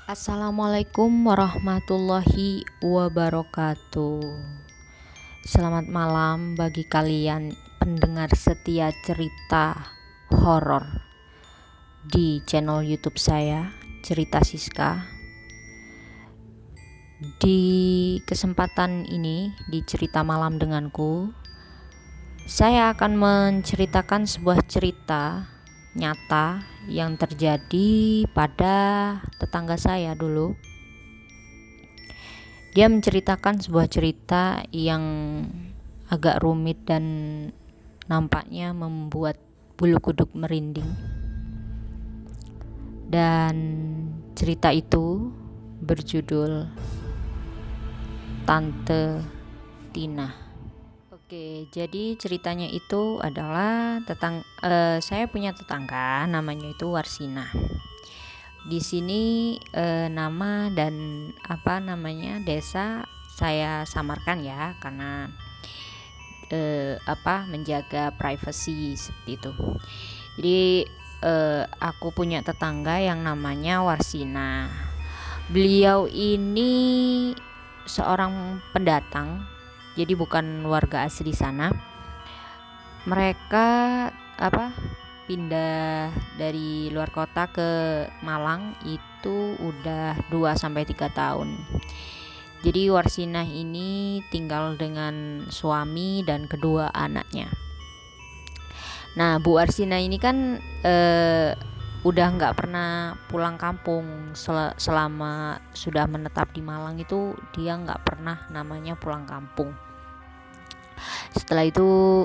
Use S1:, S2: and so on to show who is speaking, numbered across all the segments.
S1: Assalamualaikum warahmatullahi wabarakatuh. Selamat malam bagi kalian pendengar setia cerita horor di channel YouTube saya, Cerita Siska. Di kesempatan ini, di cerita malam denganku, saya akan menceritakan sebuah cerita nyata yang terjadi pada tetangga saya dulu. Dia menceritakan sebuah cerita yang agak rumit dan nampaknya membuat bulu kuduk merinding. Dan cerita itu berjudul Tante Tina. Oke, jadi ceritanya itu adalah saya punya tetangga namanya itu Warsina. Di sini nama dan desa saya samarkan ya, karena menjaga privasi seperti itu. Jadi aku punya tetangga yang namanya Warsina. Beliau ini seorang pendatang, jadi bukan warga asli sana. Mereka pindah dari luar kota ke Malang itu udah 2-3 tahun. Jadi Warsina ini tinggal dengan suami dan kedua anaknya. Nah, Bu Warsina ini kan udah nggak pernah pulang kampung selama sudah menetap di Malang. Itu dia nggak pernah namanya pulang kampung. Setelah itu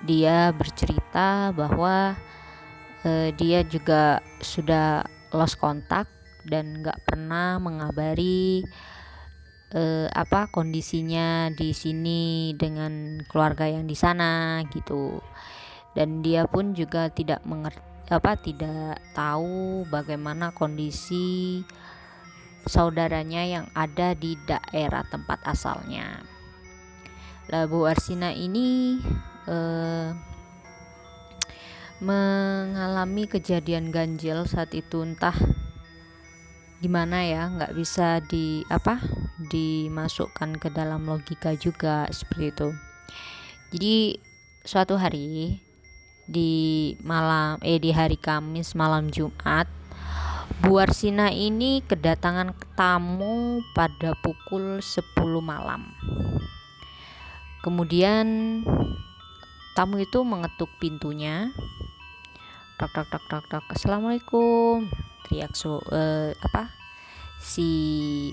S1: dia bercerita bahwa dia juga sudah lost kontak dan nggak pernah mengabari kondisinya di sini dengan keluarga yang di sana gitu. Dan dia pun juga tidak tahu bagaimana kondisi saudaranya yang ada di daerah tempat asalnya. Lah, Bu Warsina ini mengalami kejadian ganjil saat itu, entah gimana ya, nggak bisa dimasukkan ke dalam logika juga seperti itu. Jadi suatu hari di hari Kamis malam Jumat, Bu Warsina ini kedatangan tamu pada pukul 10 malam. Kemudian tamu itu mengetuk pintunya. Tak tak tak tak tak. Assalamualaikum, teriak si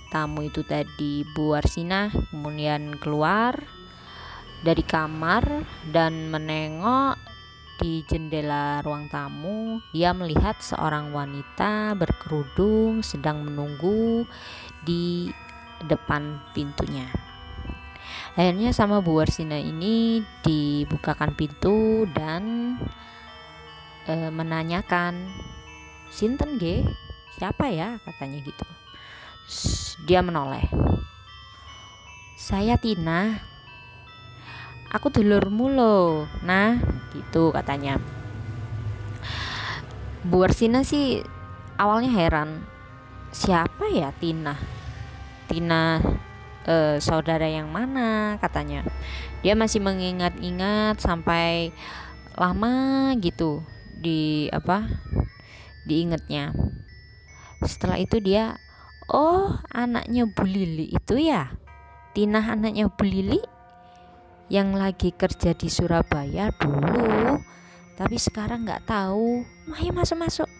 S1: tamu itu tadi. Bu Warsina kemudian keluar dari kamar dan menengok di jendela ruang tamu. Dia melihat seorang wanita berkerudung sedang menunggu di depan pintunya. Akhirnya sama Bu Warsina ini dibukakan pintu dan menanyakan, "Sinten nggih? Siapa ya?" katanya gitu. Dia menoleh. "Saya Tina. Aku dulurmu loh, nah," gitu katanya. Bu Warsina sih awalnya heran, siapa ya Tina? Tina saudara yang mana katanya. Dia masih mengingat-ingat sampai lama gitu diingetnya. Setelah itu dia, oh, anaknya Bu Lili itu ya, Tina anaknya Bu Lili yang lagi kerja di Surabaya dulu, tapi sekarang nggak tahu. Ayo masuk.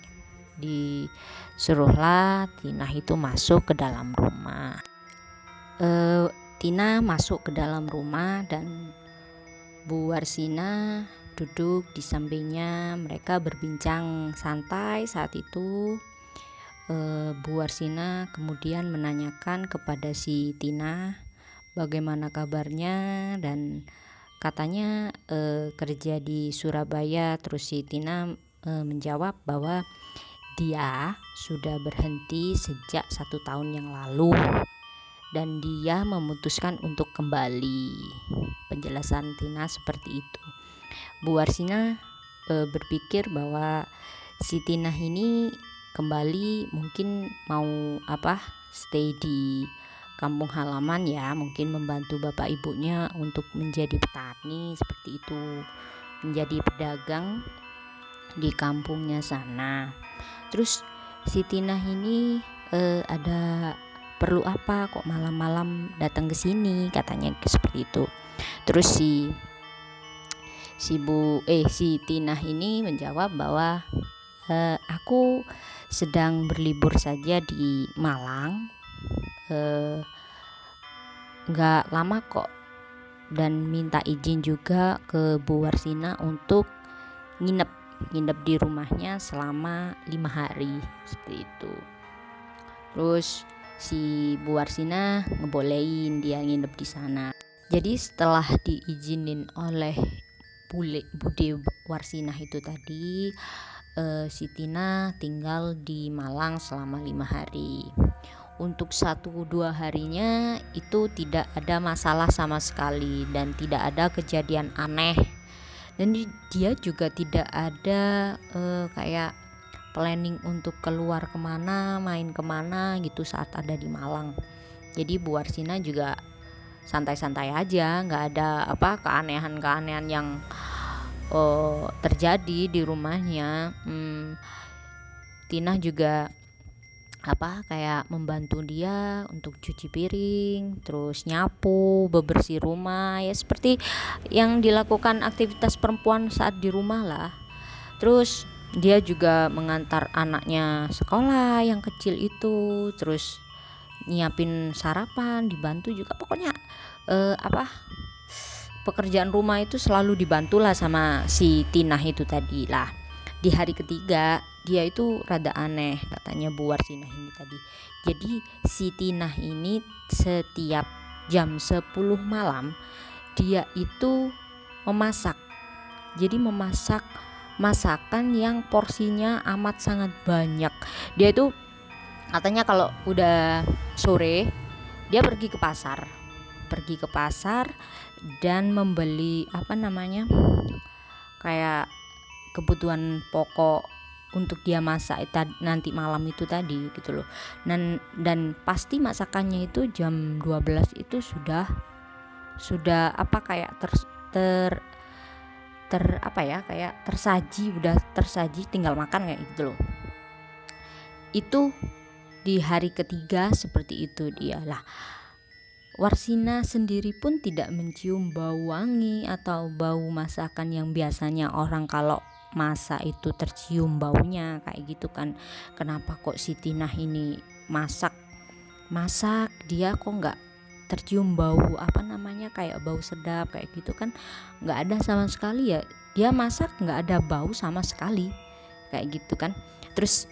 S1: Disuruhlah Tina itu masuk ke dalam rumah. Tina masuk ke dalam rumah dan Bu Warsina duduk di sampingnya. Mereka berbincang santai saat itu. Bu Warsina kemudian menanyakan kepada si Tina bagaimana kabarnya, dan katanya kerja di Surabaya. Terus si Tina menjawab bahwa dia sudah berhenti sejak 1 tahun yang lalu dan dia memutuskan untuk kembali. Penjelasan Tina seperti itu. Bu Warsina berpikir bahwa si Tinah ini kembali, mungkin mau stay di kampung halaman ya, mungkin membantu bapak ibunya untuk menjadi petani seperti itu, menjadi pedagang di kampungnya sana. Terus si Tinah ini ada perlu apa kok malam-malam datang ke sini, katanya seperti itu. Terus si Tinah ini menjawab bahwa aku sedang berlibur saja di Malang, nggak lama kok, dan minta izin juga ke Bu Warsina untuk nginep di rumahnya selama 5 hari seperti itu. Terus si Bu Warsina ngebolehin dia nginep di sana. Jadi setelah diizinin oleh Bude Warsinah itu tadi, si Tina tinggal di Malang selama 5 hari. Untuk 1-2 harinya itu tidak ada masalah sama sekali dan tidak ada kejadian aneh, dan dia juga tidak ada kayak planning untuk keluar kemana, main kemana gitu saat ada di Malang. Jadi Bu Warsina juga santai-santai aja, nggak ada keanehan-keanehan yang terjadi di rumahnya. Tina juga kayak membantu dia untuk cuci piring, terus nyapu, bebersih rumah, ya seperti yang dilakukan aktivitas perempuan saat di rumah lah. Terus dia juga mengantar anaknya sekolah yang kecil itu, terus nyiapin sarapan, dibantu juga, pokoknya pekerjaan rumah itu selalu dibantulah sama si Tinah itu tadi lah. Di hari ketiga dia itu rada aneh, katanya Bu Warsinah ini tadi. Jadi si Tinah ini setiap jam 10 malam dia itu memasak. Jadi memasak masakan yang porsinya amat sangat banyak. Dia itu katanya kalau udah sore dia pergi ke pasar dan membeli kayak kebutuhan pokok untuk dia masak nanti malam itu tadi gitu loh. Dan pasti masakannya itu jam 12 itu sudah kayak kayak tersaji, tinggal makan kayak gitu loh. Itu di hari ketiga seperti itu dia lah. Warsina sendiri pun tidak mencium bau wangi atau bau masakan yang biasanya orang kalau masak itu tercium baunya kayak gitu kan. Kenapa kok si Tinah ini masak dia kok nggak tercium bau kayak bau sedap kayak gitu kan, nggak ada sama sekali ya. Dia masak nggak ada bau sama sekali kayak gitu kan. Terus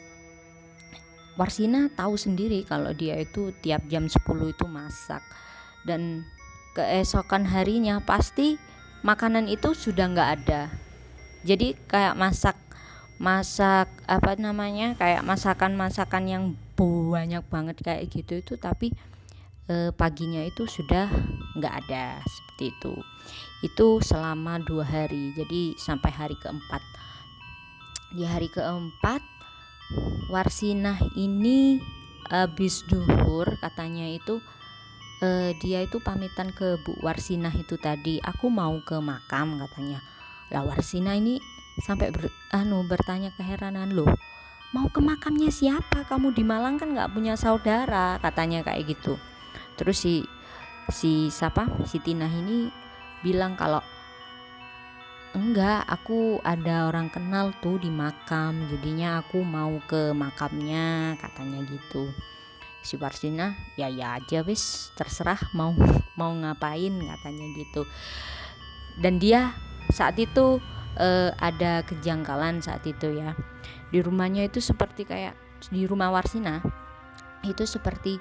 S1: Warsina tahu sendiri kalau dia itu tiap jam 10 itu masak, dan keesokan harinya pasti makanan itu sudah nggak ada. Jadi kayak masak kayak masakan yang banyak banget kayak gitu itu, tapi paginya itu sudah nggak ada seperti itu. Itu selama 2 hari, jadi sampai hari keempat. Di hari keempat Warsinah ini habis duhur katanya itu dia itu pamitan ke Bu Warsinah itu tadi, aku mau ke makam katanya. Lah Warsinah ini sampai bertanya keheranan, loh mau ke makamnya siapa, kamu di Malang kan nggak punya saudara, katanya kayak gitu. Terus si Tinah ini bilang kalau enggak, aku ada orang kenal tuh di makam, jadinya aku mau ke makamnya, katanya gitu. Si Warsina ya aja wis, terserah mau ngapain, katanya gitu. Dan dia saat itu ada kejanggalan saat itu ya. Di rumahnya itu seperti kayak di rumah Warsina itu seperti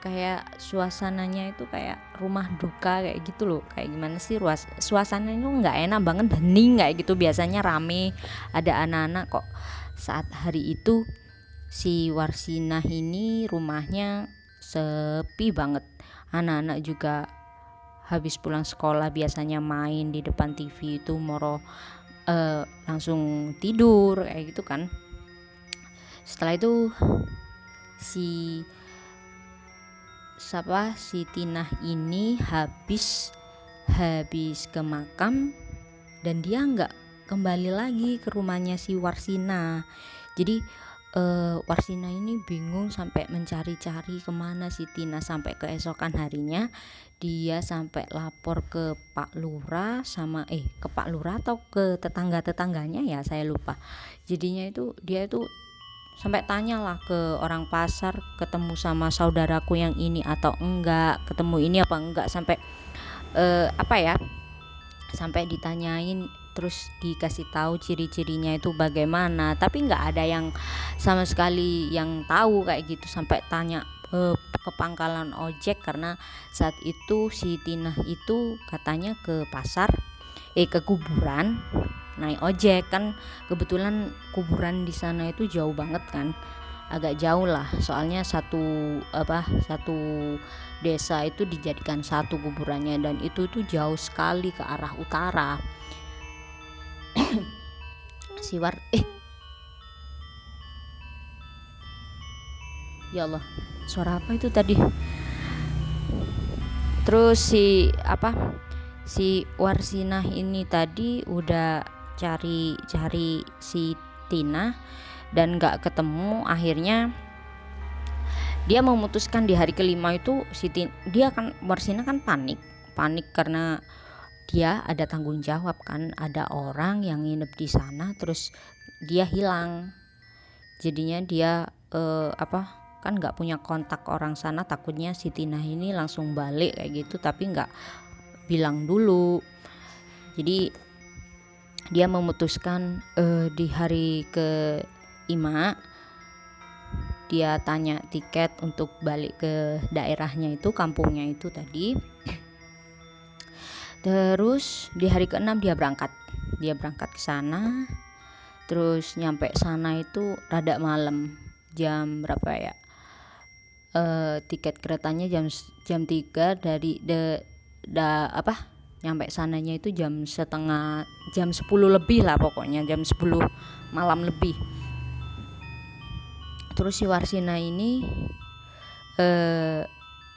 S1: kayak suasananya itu kayak rumah duka kayak gitu loh. Kayak gimana sih, suasananya nggak enak banget, hening kayak gitu. Biasanya rame, ada anak-anak, kok saat hari itu si Warsinah ini rumahnya sepi banget. Anak-anak juga habis pulang sekolah biasanya main di depan TV itu moro langsung tidur kayak gitu kan. Setelah itu si Tinah ini habis ke makam, dan dia nggak kembali lagi ke rumahnya si Warsina. Jadi Warsina ini bingung sampai mencari-cari kemana si Tina, sampai keesokan harinya dia sampai lapor ke Pak Lurah ke Pak Lurah atau ke tetangga-tetangganya ya, saya lupa. Jadinya itu dia itu sampai tanyalah ke orang pasar, ketemu sama saudaraku yang ini atau enggak, ketemu ini apa enggak, sampai sampai ditanyain, terus dikasih tahu ciri-cirinya itu bagaimana, tapi nggak ada yang sama sekali yang tahu kayak gitu. Sampai tanya ke pangkalan ojek, karena saat itu si Tina itu katanya ke pasar ke kuburan naik ojek kan. Kebetulan kuburan di sana itu jauh banget kan, agak jauh lah, soalnya satu desa itu dijadikan satu kuburannya, dan itu tuh jauh sekali ke arah utara. Ya Allah, suara apa itu tadi? Terus si Warsinah ini tadi udah cari si Tina dan nggak ketemu. Akhirnya dia memutuskan di hari kelima itu Warsinah kan panik karena dia ada tanggung jawab kan, ada orang yang nginep di sana terus dia hilang. Jadinya dia kan nggak punya kontak orang sana, takutnya si Tina ini langsung balik kayak gitu, tapi nggak bilang dulu. Jadi dia memutuskan di hari ke-5 dia tanya tiket untuk balik ke daerahnya itu, kampungnya itu tadi. Terus di hari ke-6 dia berangkat ke sana. Terus nyampe sana itu rada malam, jam berapa ya, tiket keretanya jam 3 dari nyampe sananya itu jam 10 lebih lah, pokoknya jam 10 malam lebih. Terus si Warsina ini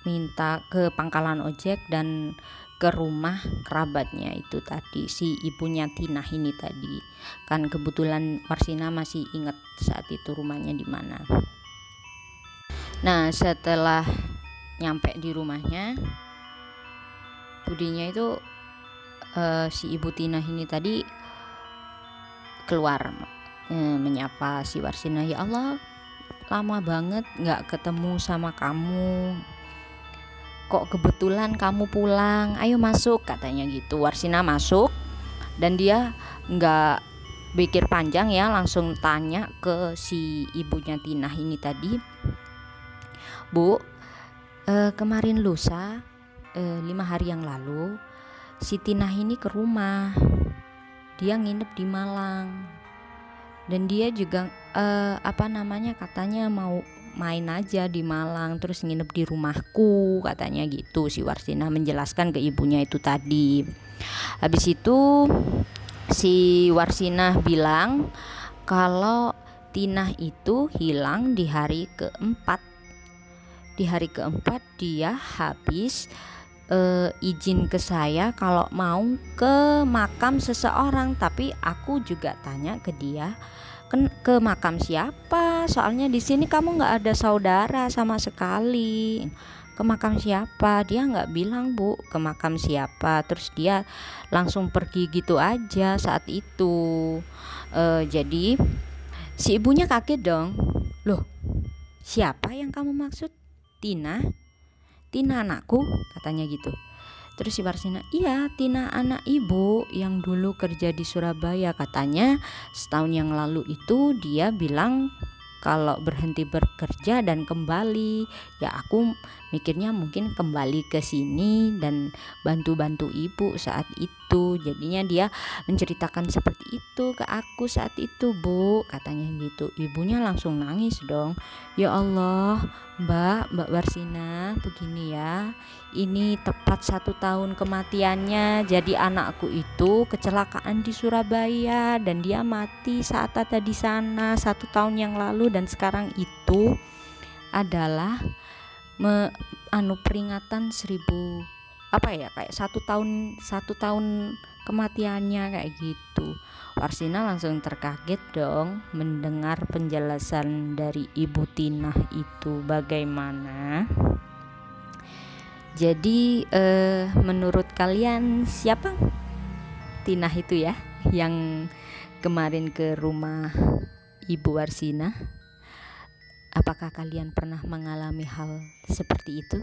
S1: minta ke pangkalan ojek dan ke rumah kerabatnya itu tadi, si ibunya Tinah ini tadi kan. Kebetulan Warsina masih ingat saat itu rumahnya di mana. Nah, setelah nyampe di rumahnya, budinya itu si ibu Tinah ini tadi keluar menyapa si Warsina. Ya Allah, lama banget nggak ketemu sama kamu, kok kebetulan kamu pulang, ayo masuk, katanya gitu. Warsina masuk dan dia nggak pikir panjang ya, langsung tanya ke si ibunya Tinah ini tadi, Bu, kemarin lusa 5 hari yang lalu si Tinah ini ke rumah, dia nginep di Malang, dan dia juga katanya mau main aja di Malang, terus nginep di rumahku, katanya gitu. Si Warsina menjelaskan ke ibunya itu tadi. Habis itu si Warsina bilang kalau Tinah itu hilang di hari ke-4. Di hari ke-4 dia habis izin ke saya kalau mau ke makam seseorang, tapi aku juga tanya ke dia ke makam siapa, soalnya di sini kamu nggak ada saudara sama sekali. Ke makam siapa? Dia nggak bilang, Bu, ke makam siapa. Terus dia langsung pergi gitu aja saat itu. Jadi si ibunya kaget dong. Loh, siapa yang kamu maksud? Tina anakku, katanya gitu. Terus si Warsina, iya, Tina anak ibu yang dulu kerja di Surabaya, katanya setahun yang lalu itu dia bilang kalau berhenti bekerja dan kembali. Ya aku mikirnya mungkin kembali ke sini dan bantu-bantu ibu saat itu. itu. Jadinya dia menceritakan seperti itu ke aku saat itu, Bu, katanya gitu. Ibunya langsung nangis dong. Ya Allah, Mbak Warsina, begini ya, ini tepat 1 tahun kematiannya. Jadi anakku itu kecelakaan di Surabaya dan dia mati saat ada di sana 1 tahun yang lalu, dan sekarang itu adalah peringatan 1000 kayak 1 tahun kematiannya kayak gitu. Warsina langsung terkaget dong mendengar penjelasan dari Ibu Tinah itu bagaimana. Jadi menurut kalian siapa Tinah itu ya yang kemarin ke rumah Ibu Warsina? Apakah kalian pernah mengalami hal seperti itu?